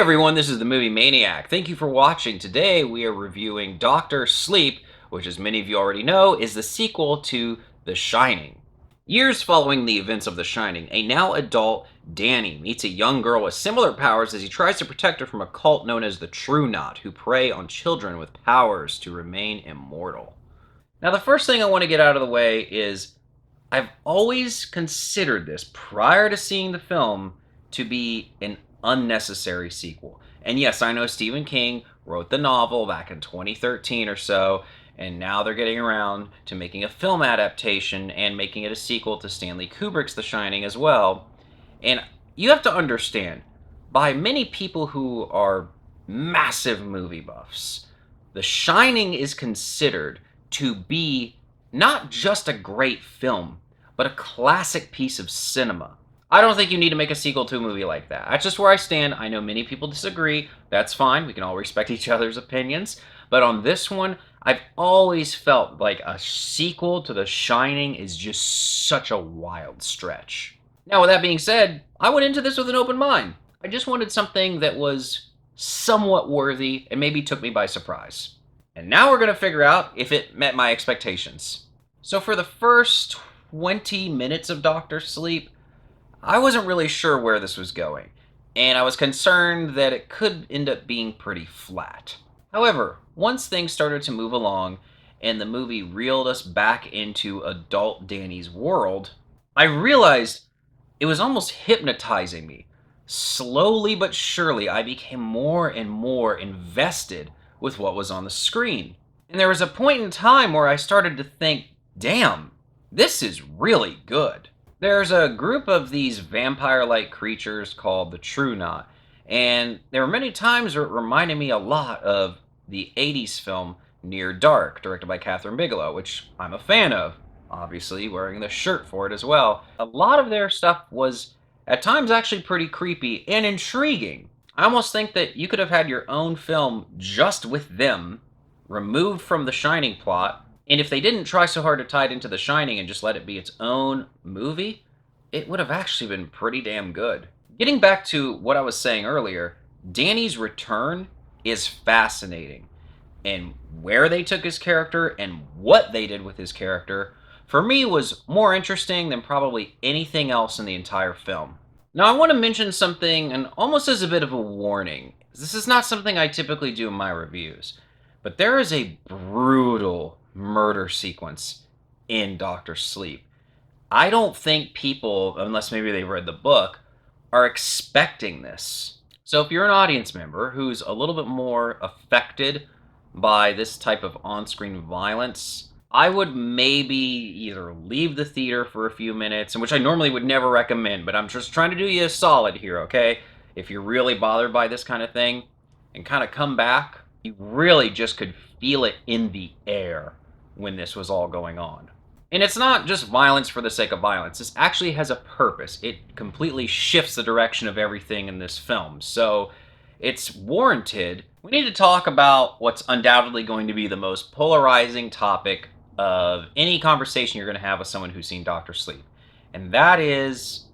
everyone, this is the Movie Maniac. Thank you for watching. Today we are reviewing Doctor Sleep, which, as many of you already know, is the sequel to The Shining. Years following the events of The Shining, a now adult Danny meets a young girl with similar powers as he tries to protect her from a cult known as the True Knot, who prey on children with powers to remain immortal. Now, the first thing I want to get out of the way is I've always considered this prior to seeing the film to be an unnecessary sequel. And yes, I know Stephen King wrote the novel back in 2013 or so, and now they're getting around to making a film adaptation and making it a sequel to Stanley Kubrick's The Shining as well. And you have to understand, by many people who are massive movie buffs, The Shining is considered to be not just a great film, but a classic piece of cinema. I don't think you need to make a sequel to a movie like that. That's just where I stand. I know many people disagree. That's fine. We can all respect each other's opinions. But on this one, I've always felt like a sequel to The Shining is just such a wild stretch. Now, with that being said, I went into this with an open mind. I just wanted something that was somewhat worthy and maybe took me by surprise. And now we're going to figure out if it met my expectations. So for the first 20 minutes of Doctor Sleep, I wasn't really sure where this was going, and I was concerned that it could end up being pretty flat. However, once things started to move along and the movie reeled us back into adult Danny's world, I realized it was almost hypnotizing me. Slowly but surely, I became more and more invested with what was on the screen. And there was a point in time where I started to think, damn, this is really good. There's a group of these vampire-like creatures called the True Knot, and there were many times where it reminded me a lot of the 80s film Near Dark, directed by Catherine Bigelow, which I'm a fan of, obviously wearing the shirt for it as well. A lot of their stuff was at times actually pretty creepy and intriguing. I almost think that you could have had your own film just with them, removed from the Shining plot, and if they didn't try so hard to tie it into The Shining and just let it be its own movie, it would have actually been pretty damn good. Getting back to what I was saying earlier, Danny's return is fascinating. And where they took his character and what they did with his character, for me, was more interesting than probably anything else in the entire film. Now, I want to mention something, and almost as a bit of a warning. This is not something I typically do in my reviews, but there is a brutal murder sequence in Doctor Sleep. I don't think people, unless maybe they read the book, are expecting this. So if you're an audience member who's a little bit more affected by this type of on-screen violence, I would maybe either leave the theater for a few minutes, and which I normally would never recommend, but I'm just trying to do you a solid here, okay? If you're really bothered by this kind of thing, and kind of come back, you really just could feel it in the air when this was all going on. And it's not just violence for the sake of violence. This actually has a purpose. It completely shifts the direction of everything in this film. So it's warranted. We need to talk about what's undoubtedly going to be the most polarizing topic of any conversation you're going to have with someone who's seen Doctor Sleep. And that is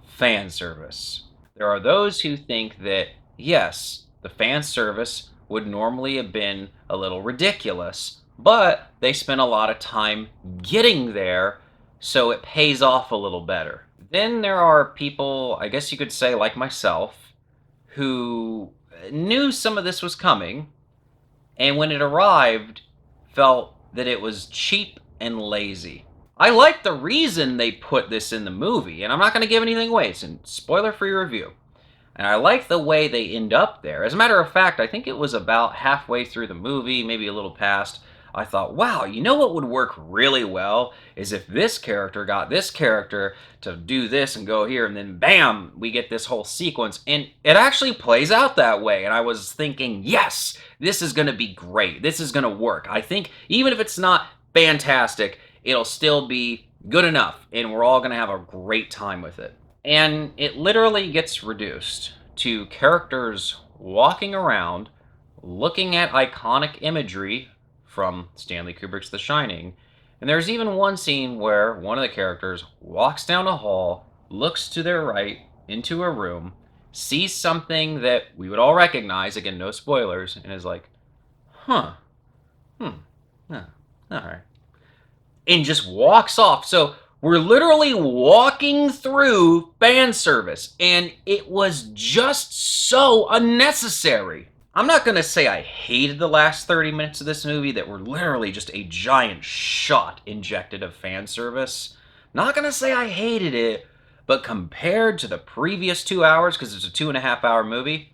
fan service. There are those who think that, yes, the fan service would normally have been a little ridiculous, but they spent a lot of time getting there, so it pays off a little better. Then there are people, I guess you could say like myself, who knew some of this was coming, and when it arrived, felt that it was cheap and lazy. I like the reason they put this in the movie, and I'm not going to give anything away. It's a spoiler-free review. And I like the way they end up there. As a matter of fact, I think it was about halfway through the movie, maybe a little past, I thought, wow, you know what would work really well is if this character got this character to do this and go here, and then bam, we get this whole sequence. And it actually plays out that way. And I was thinking, yes, this is going to be great. This is going to work. I think even if it's not fantastic, it'll still be good enough. And we're all going to have a great time with it. And it literally gets reduced to characters walking around, looking at iconic imagery from Stanley Kubrick's The Shining. And there's even one scene where one of the characters walks down a hall, looks to their right into a room, sees something that we would all recognize, again, no spoilers, and is like, huh, hmm, huh, all right, and just walks off. So we're literally walking through fan service, and it was just so unnecessary. I'm not going to say I hated the last 30 minutes of this movie that were literally just a giant shot injected of fan service. Not going to say I hated it, but compared to the previous 2 hours, because it's a 2.5 hour movie,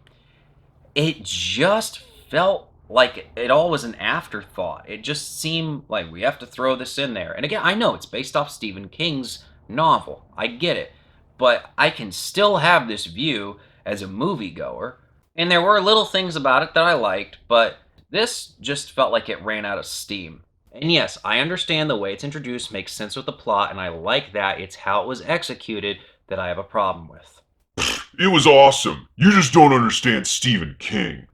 it just felt like it all was an afterthought. It just seemed like we have to throw this in there. And again, I know it's based off Stephen King's novel. I get it. But I can still have this view as a moviegoer. And there were little things about it that I liked, but this just felt like it ran out of steam. And yes, I understand the way it's introduced makes sense with the plot, and I like that. It's how it was executed that I have a problem with. It was awesome. You just don't understand Stephen King.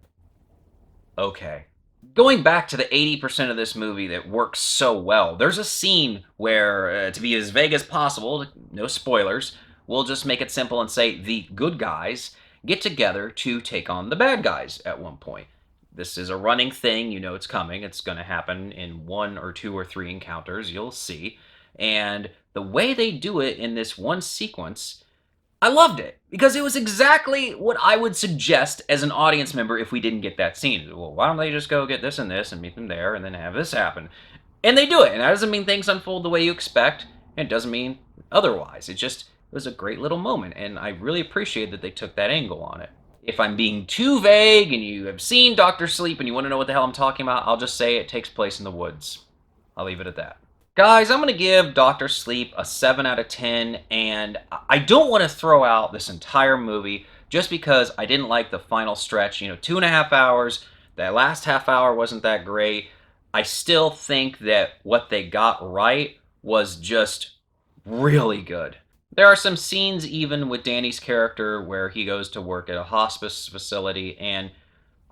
Okay. Going back to the 80% of this movie that works so well, there's a scene where, to be as vague as possible, no spoilers, we'll just make it simple and say the good guys get together to take on the bad guys at one point. This is a running thing, you know it's coming. It's going to happen in 1 or 2 or 3 encounters, you'll see. And the way they do it in this one sequence, I loved it because it was exactly what I would suggest as an audience member if we didn't get that scene. Well, why don't they just go get this and this and meet them there and then have this happen? And they do it. And that doesn't mean things unfold the way you expect. And it doesn't mean otherwise. It was a great little moment. And I really appreciate that they took that angle on it. If I'm being too vague and you have seen Dr. Sleep and you want to know what the hell I'm talking about, I'll just say it takes place in the woods. I'll leave it at that. Guys, I'm going to give Dr. Sleep a 7 out of 10, and I don't want to throw out this entire movie just because I didn't like the final stretch. 2.5 hours, that last half hour wasn't that great. I still think that what they got right was just really good. There are some scenes, even with Danny's character, where he goes to work at a hospice facility, and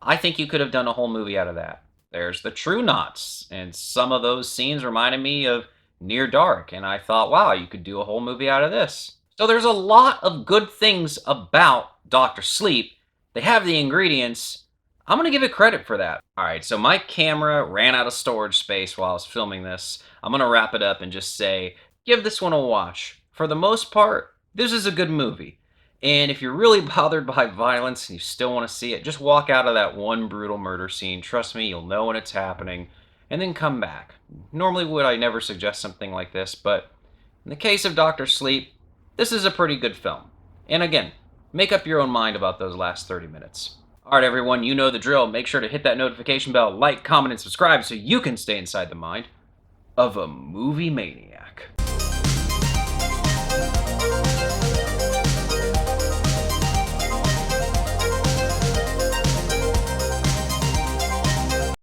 I think you could have done a whole movie out of that. There's the True Knots, and some of those scenes reminded me of Near Dark, and I thought, wow, you could do a whole movie out of this. So there's a lot of good things about Dr. Sleep. They have the ingredients. I'm going to give it credit for that. All right, so my camera ran out of storage space while I was filming this. I'm going to wrap it up and just say, give this one a watch. For the most part, this is a good movie. And if you're really bothered by violence and you still want to see it, just walk out of that one brutal murder scene. Trust me, you'll know when it's happening, and then come back. Normally would I never suggest something like this, but in the case of Dr. Sleep, this is a pretty good film. And again, make up your own mind about those last 30 minutes. Alright everyone, you know the drill. Make sure to hit that notification bell, like, comment, and subscribe so you can stay inside the mind of a movie maniac.